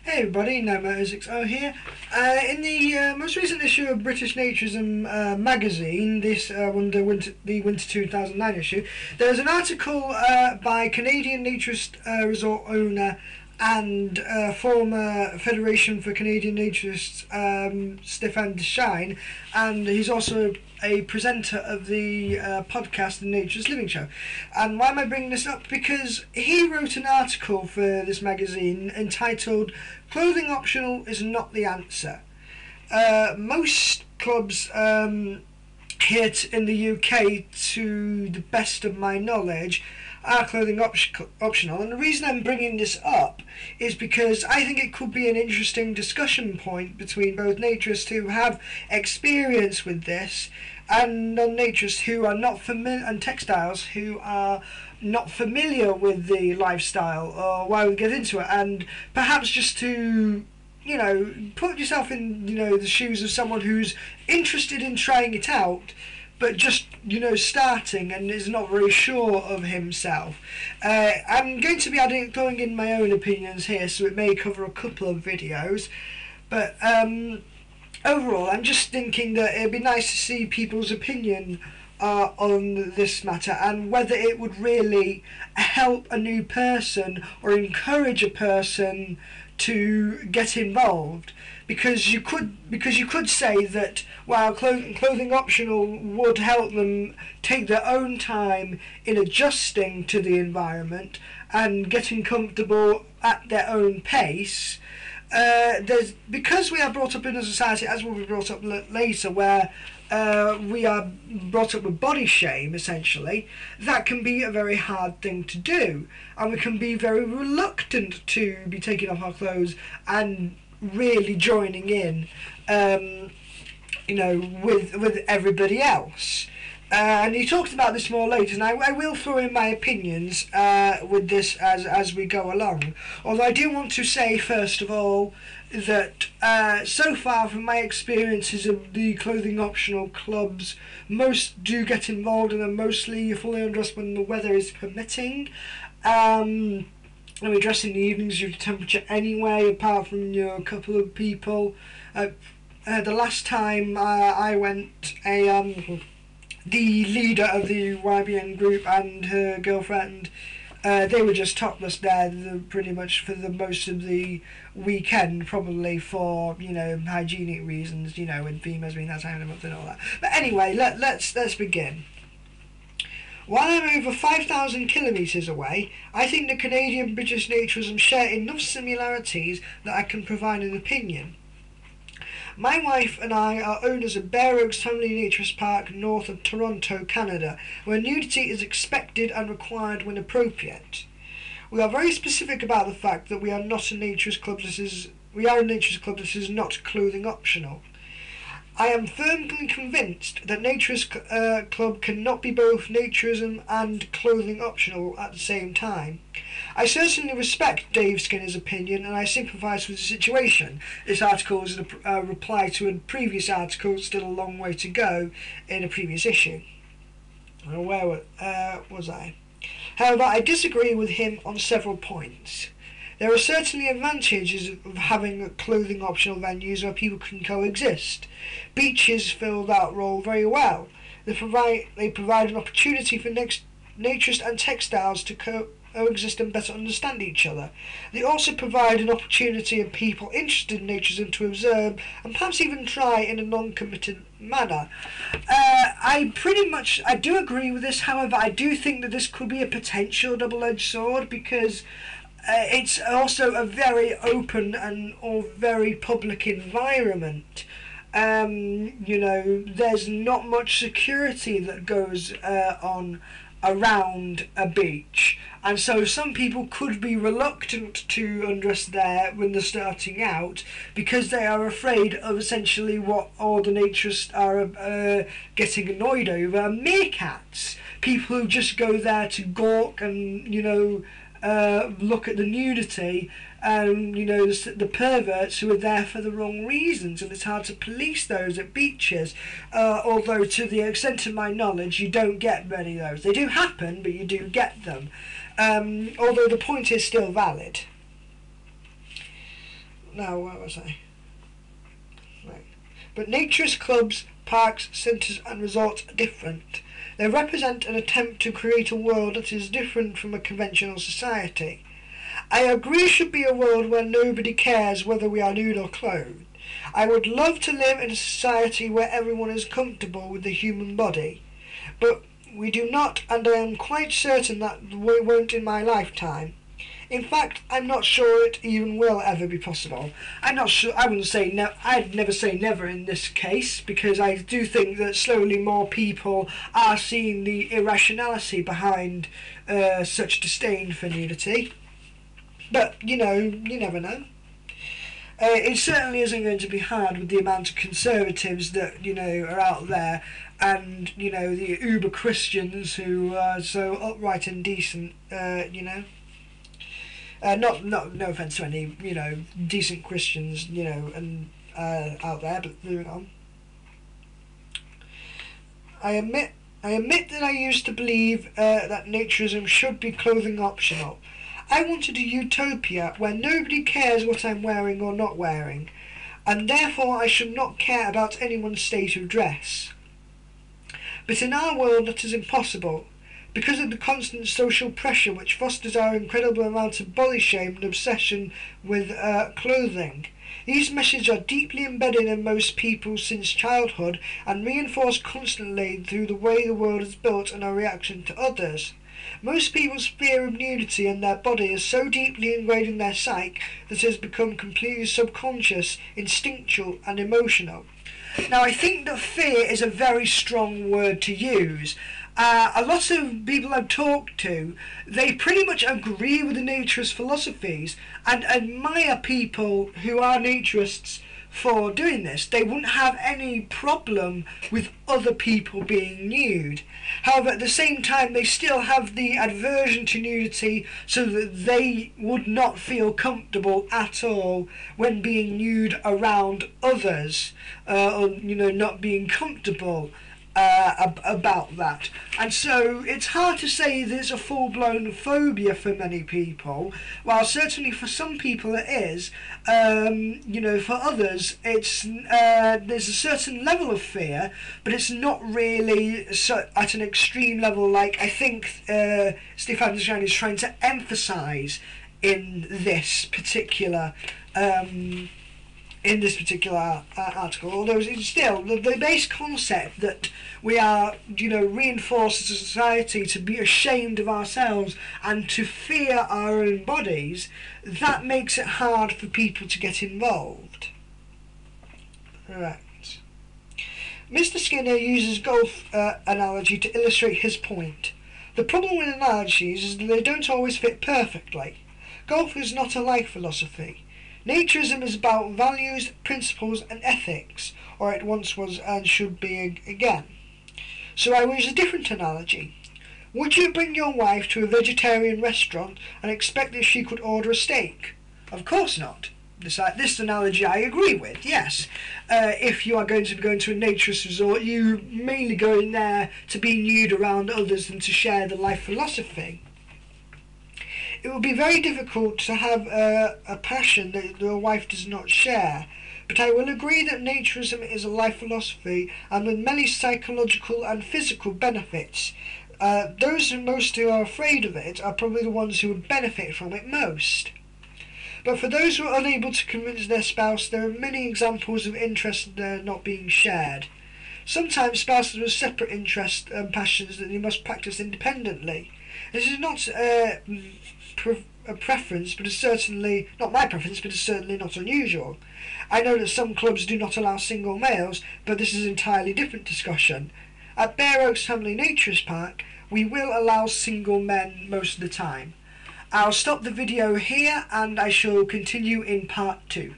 Hey everybody, Nomo060 here. In the most recent issue of British Naturism magazine, this the winter 2009 issue, there was an article by Canadian Naturist resort owner and former Federation for Canadian Naturists Stefan Deschine, and he's also a presenter of the podcast The Naturist Living Show. And why am I bringing this up? Because he wrote an article for this magazine entitled "Clothing Optional is Not the Answer." Most clubs here in the UK, to the best of my knowledge, are clothing optional, and the reason I'm bringing this up is because I think it could be an interesting discussion point between both naturists who have experience with this and non-naturists who are not familiar, and textiles who are not familiar with the lifestyle or why we get into it, and perhaps just to put yourself in the shoes of someone who's interested in trying it out but just starting and is not very sure of himself. I'm going to be throwing in my own opinions here, so it may cover a couple of videos, but overall I'm just thinking that it'd be nice to see people's opinion on this matter, and whether it would really help a new person or encourage a person to get involved, because you could say that while clothing optional would help them take their own time in adjusting to the environment and getting comfortable at their own pace, because we are brought up in a society, as we'll be brought up later, where we are brought up with body shame, essentially, that can be a very hard thing to do, and we can be very reluctant to be taking off our clothes and really joining in, with everybody else. And he talked about this more later, and I will throw in my opinions with this as we go along. Although I do want to say, first of all, that so far from my experiences of the clothing optional clubs, most do get involved and are mostly fully undressed when the weather is permitting. And we dress in the evenings due to temperature anyway, apart from a couple of people. The last time I went, the leader of the YBN group and her girlfriend, they were just topless there pretty much for the most of the weekend, probably for hygienic reasons, with females being that time of the month and all that. But anyway, let's begin. While I'm over 5,000 kilometres away, I think the Canadian British Naturism share enough similarities that I can provide an opinion. My wife and I are owners of Bear Oaks Family Naturist Park north of Toronto, Canada, where nudity is expected and required when appropriate. We are very specific about the fact that we are not a naturist club. We are a naturist club. This is not clothing optional. I am firmly convinced that Naturist Club cannot be both naturism and clothing optional at the same time. I certainly respect Dave Skinner's opinion, and I sympathise with the situation. This article is a reply to a previous article, still a long way to go, in a previous issue. Where was I? However, I disagree with him on several points. There are certainly advantages of having clothing optional venues where people can coexist. Beaches fill that role very well. They provide an opportunity for naturists and textiles to coexist and better understand each other. They also provide an opportunity of people interested in naturism to observe and perhaps even try in a non-committed manner. I do agree with this. However, I do think that this could be a potential double-edged sword, because it's also a very open or very public environment. There's not much security that goes on around a beach, and so some people could be reluctant to undress there when they're starting out, because they are afraid of essentially what all the naturists are getting annoyed over: meerkats. People who just go there to gawk and look at the nudity, and the perverts who are there for the wrong reasons, and it's hard to police those at beaches, although to the extent of my knowledge you don't get many of those. They do happen, but you do get them, although the point is still valid. now, where was I? Right. But naturist clubs, parks, centres and resorts are different. They represent an attempt to create a world that is different from a conventional society. I agree it should be a world where nobody cares whether we are nude or clothed. I would love to live in a society where everyone is comfortable with the human body. But we do not, and I am quite certain that we won't in my lifetime. In fact, I'm not sure it even will ever be possible. I'm not sure. I wouldn't say I'd never say never in this case, because I do think that slowly more people are seeing the irrationality behind such disdain for nudity. But you know, you never know. It certainly isn't going to be hard with the amount of conservatives that are out there, and the uber Christians who are so upright and decent. No offence to any decent Christians and out there, but moving on. I admit that I used to believe that naturism should be clothing optional. I wanted a utopia where nobody cares what I'm wearing or not wearing, and therefore I should not care about anyone's state of dress. But in our world that is impossible, because of the constant social pressure which fosters our incredible amount of body shame and obsession with clothing. These messages are deeply embedded in most people since childhood and reinforced constantly through the way the world is built and our reaction to others. Most people's fear of nudity and their body is so deeply ingrained in their psyche that it has become completely subconscious, instinctual and emotional. Now, I think that fear is a very strong word to use. A lot of people I've talked to, they pretty much agree with the naturist philosophies and admire people who are naturists for doing this. They wouldn't have any problem with other people being nude. However, at the same time, they still have the aversion to nudity so that they would not feel comfortable at all when being nude around others, or not being comfortable about that. And so it's hard to say there's a full-blown phobia for many people, while certainly for some people it is. For others it's there's a certain level of fear, but it's not really at an extreme level like I think Stefan Dejan is trying to emphasise in this particular article, although it's still the base concept that we are, reinforced as a society to be ashamed of ourselves and to fear our own bodies, that makes it hard for people to get involved. Right. Mr. Skinner uses golf analogy to illustrate his point. The problem with analogies is that they don't always fit perfectly. Golf is not a life philosophy. Naturism is about values, principles and ethics, or it once was and should be again. So I will use a different analogy. Would you bring your wife to a vegetarian restaurant and expect that she could order a steak? Of course not. This analogy I agree with, yes. If you are going to be going to a naturist resort, you're mainly going there to be nude around others than to share the life philosophy. It would be very difficult to have a passion that your wife does not share, but I will agree that naturism is a life philosophy and with many psychological and physical benefits. Those who are afraid of it are probably the ones who would benefit from it most. But for those who are unable to convince their spouse, there are many examples of interest not being shared. Sometimes spouses have separate interests and passions that they must practice independently. This is not a preference, but is certainly not my preference, but is certainly not unusual. I know that some clubs do not allow single males, but this is an entirely different discussion. At Bare Oaks Family Naturist Park, we will allow single men most of the time. I'll stop the video here and I shall continue in part 2.